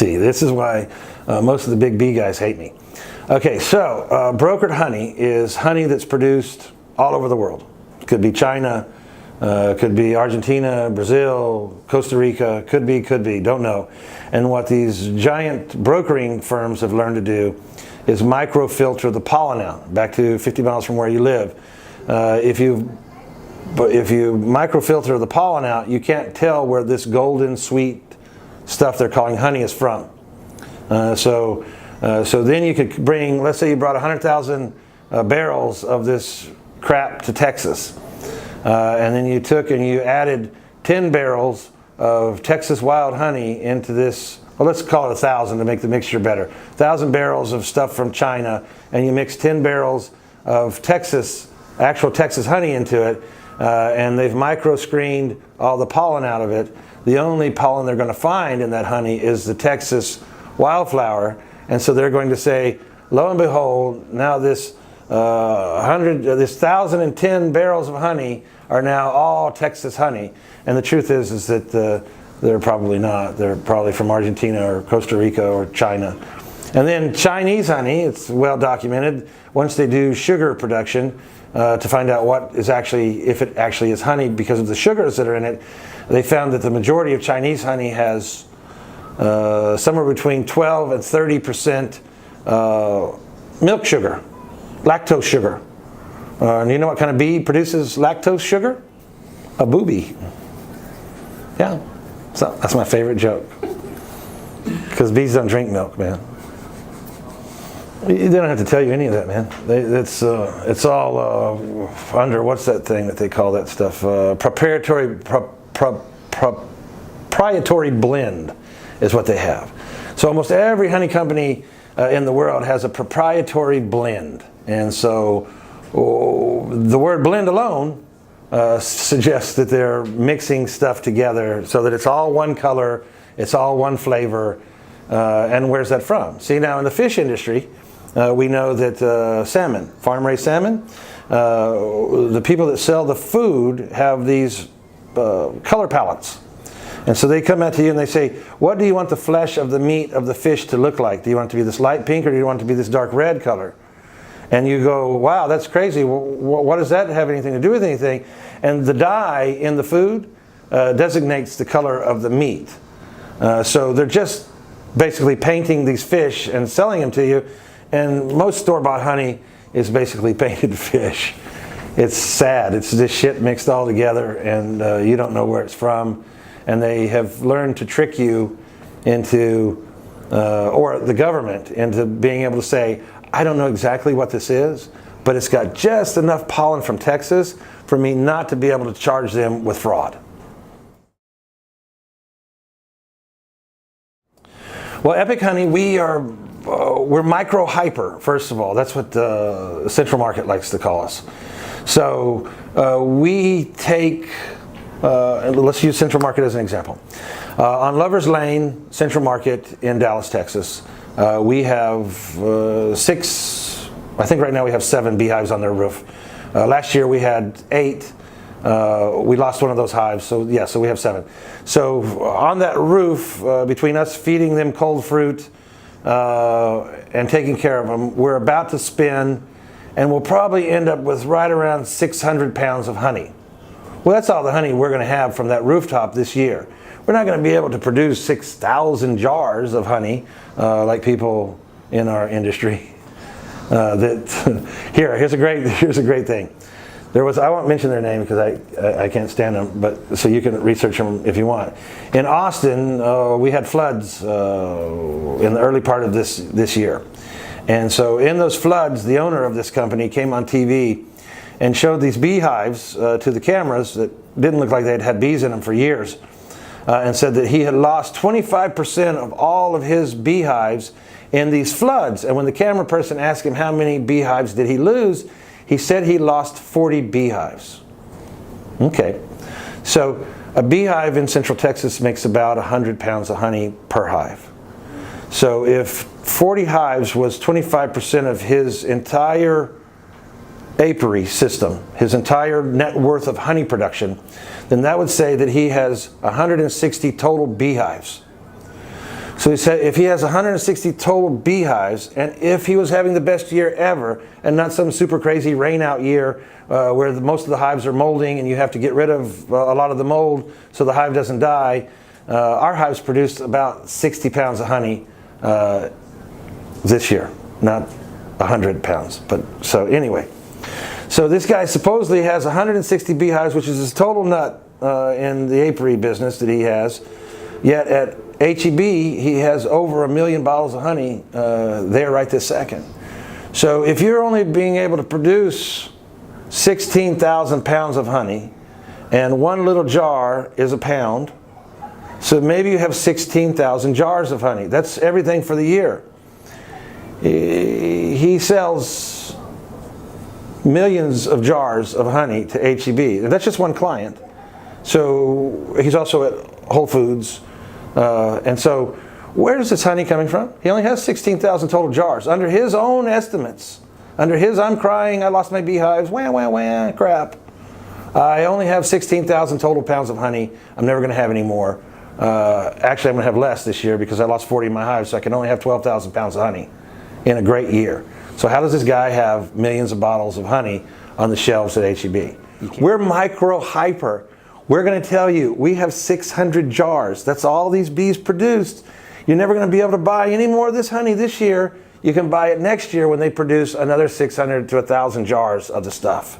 See, this is why most of the big bee guys hate me. Okay, so brokered honey is honey that's produced all over the world. It could be China, could be Argentina, Brazil, Costa Rica, could be, don't know. And what these giant brokering firms have learned to do is microfilter the pollen out, back to 50 miles from where you live. If you microfilter the pollen out, you can't tell where this golden sweet stuff they're calling honey is from. So then you could bring, let's say you brought 100,000 barrels of this crap to Texas. And then you took and you added 10 barrels of Texas wild honey into this, well, let's call it 1,000 to make the mixture better. 1,000 barrels of stuff from China, and you mix 10 barrels of Texas, actual Texas honey into it, and they've micro-screened all the pollen out of it. The only pollen they're going to find in that honey is the Texas wildflower, and so they're going to say, lo and behold, now this 1,010 barrels of honey are now all Texas honey. And the truth is that they're probably not. They're probably from Argentina or Costa Rica or China. And then Chinese honey, it's well documented, once they do sugar production to find out what is actually, if it actually is honey because of the sugars that are in it, they found that the majority of Chinese honey has somewhere between 12 and 30% milk sugar, lactose sugar. And you know what kind of bee produces lactose sugar? A booby. Yeah, so that's my favorite joke. Because bees don't drink milk, man. They don't have to tell you any of that, man. It's all under, what's that thing that they call that stuff? Proprietary blend is what they have. So almost every honey company in the world has a proprietary blend. And so the word blend alone suggests that they're mixing stuff together so that it's all one color, it's all one flavor. And where's that from? See, now in the fish industry, we know that salmon, farm-raised salmon, the people that sell the food have these color palettes. And so they come out to you and they say, what do you want the flesh of the meat of the fish to look like? Do you want it to be this light pink or do you want it to be this dark red color? And you go, wow, that's crazy. What does that have anything to do with anything? And the dye in the food designates the color of the meat. So they're just basically painting these fish and selling them to you. And most store-bought honey is basically painted fish. It's sad. It's this shit mixed all together, and you don't know where it's from. And they have learned to trick you into, or the government, into being able to say, I don't know exactly what this is, but it's got just enough pollen from Texas for me not to be able to charge them with fraud. Well, Epic Honey, we're micro-hyper, first of all. That's what Central Market likes to call us. So we take, let's use Central Market as an example. On Lover's Lane, Central Market in Dallas, Texas, we have 6, I think right now we have 7 beehives on their roof. Last year we had 8. We lost one of those hives, so yeah, so we have 7. So on that roof, between us feeding them cold fruit and taking care of them, we're about to spin, and we'll probably end up with right around 600 pounds of honey. Well, that's all the honey we're going to have from that rooftop this year. We're not going to be able to produce 6,000 jars of honey like people in our industry. Here's a great thing. There was, I won't mention their name because I can't stand them, but so you can research them if you want. In Austin, we had floods in the early part of this year. And so in those floods, the owner of this company came on TV and showed these beehives to the cameras that didn't look like they'd had bees in them for years, and said that he had lost 25% of all of his beehives in these floods. And when the camera person asked him how many beehives did he lose, he said he lost 40 beehives. Okay, so a beehive in Central Texas makes about 100 pounds of honey per hive. So if 40 hives was 25% of his entire apiary system, his entire net worth of honey production, then that would say that he has 160 total beehives. So he said if he has 160 total beehives, and if he was having the best year ever, and not some super crazy rain out year where most of the hives are molding and you have to get rid of a lot of the mold so the hive doesn't die, our hives produced about 60 pounds of honey this year, not 100 pounds. But so anyway, so this guy supposedly has 160 beehives, which is his total nut in the apiary business that he has. Yet at HEB, he has over 1 million bottles of honey there right this second. So if you're only being able to produce 16,000 pounds of honey, and one little jar is a pound, so maybe you have 16,000 jars of honey. That's everything for the year. He sells millions of jars of honey to HEB. That's just one client. So he's also at Whole Foods. And so where is this honey coming from? He only has 16,000 total jars. Under his own estimates, under his I'm crying, I lost my beehives, wah, wah, wah, crap. I only have 16,000 total pounds of honey. I'm never going to have any more. Actually, I'm going to have less this year because I lost 40 of my hives, so I can only have 12,000 pounds of honey in a great year. So how does this guy have millions of bottles of honey on the shelves at HEB? We're micro-hyper. We're going to tell you, we have 600 jars. That's all these bees produced. You're never going to be able to buy any more of this honey this year. You can buy it next year when they produce another 600 to 1,000 jars of the stuff.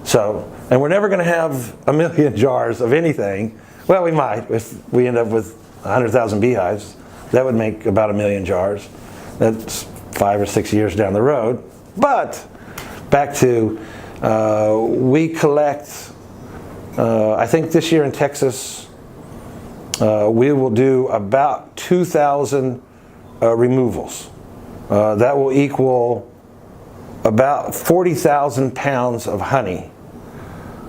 So, and we're never going to have 1 million jars of anything. Well, we might if we end up with 100,000 beehives. That would make about 1 million jars. That's 5 or 6 years down the road. But back to we collect. I think this year in Texas, we will do about 2,000 removals. That will equal about 40,000 pounds of honey.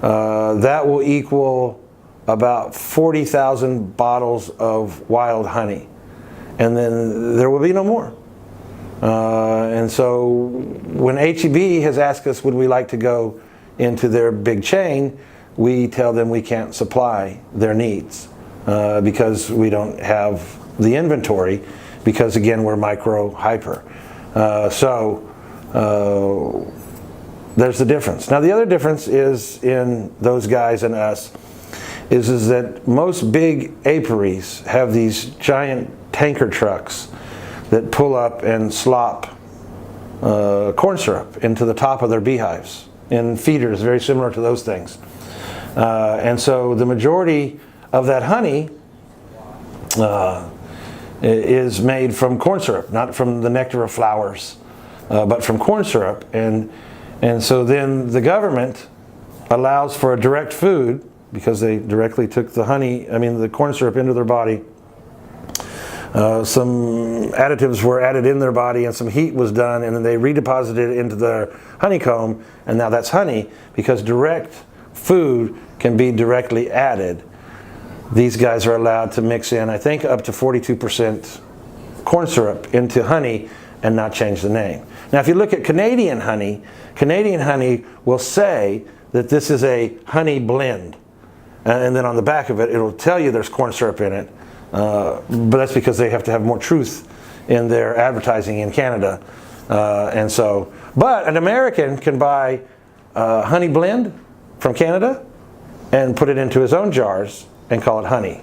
That will equal about 40,000 bottles of wild honey. And then there will be no more. And so when HEB has asked us, would we like to go into their big chain, we tell them we can't supply their needs because we don't have the inventory because, again, we're micro-hyper. So there's the difference. Now, the other difference is in those guys and us is that most big apiaries have these giant tanker trucks that pull up and slop corn syrup into the top of their beehives in feeders very similar to those things. And so the majority of that honey is made from corn syrup, not from the nectar of flowers, but from corn syrup. And so then the government allows for a direct food because they directly took the corn syrup into their body. Some additives were added in their body and some heat was done, and then they redeposited it into their honeycomb, and now that's honey because direct food can be directly added. These guys are allowed to mix in, I think, up to 42% corn syrup into honey and not change the name. Now, if you look at Canadian honey will say that this is a honey blend. And then on the back of it, it'll tell you there's corn syrup in it. But that's because they have to have more truth in their advertising in Canada. But an American can buy honey blend from Canada and put it into his own jars and call it honey.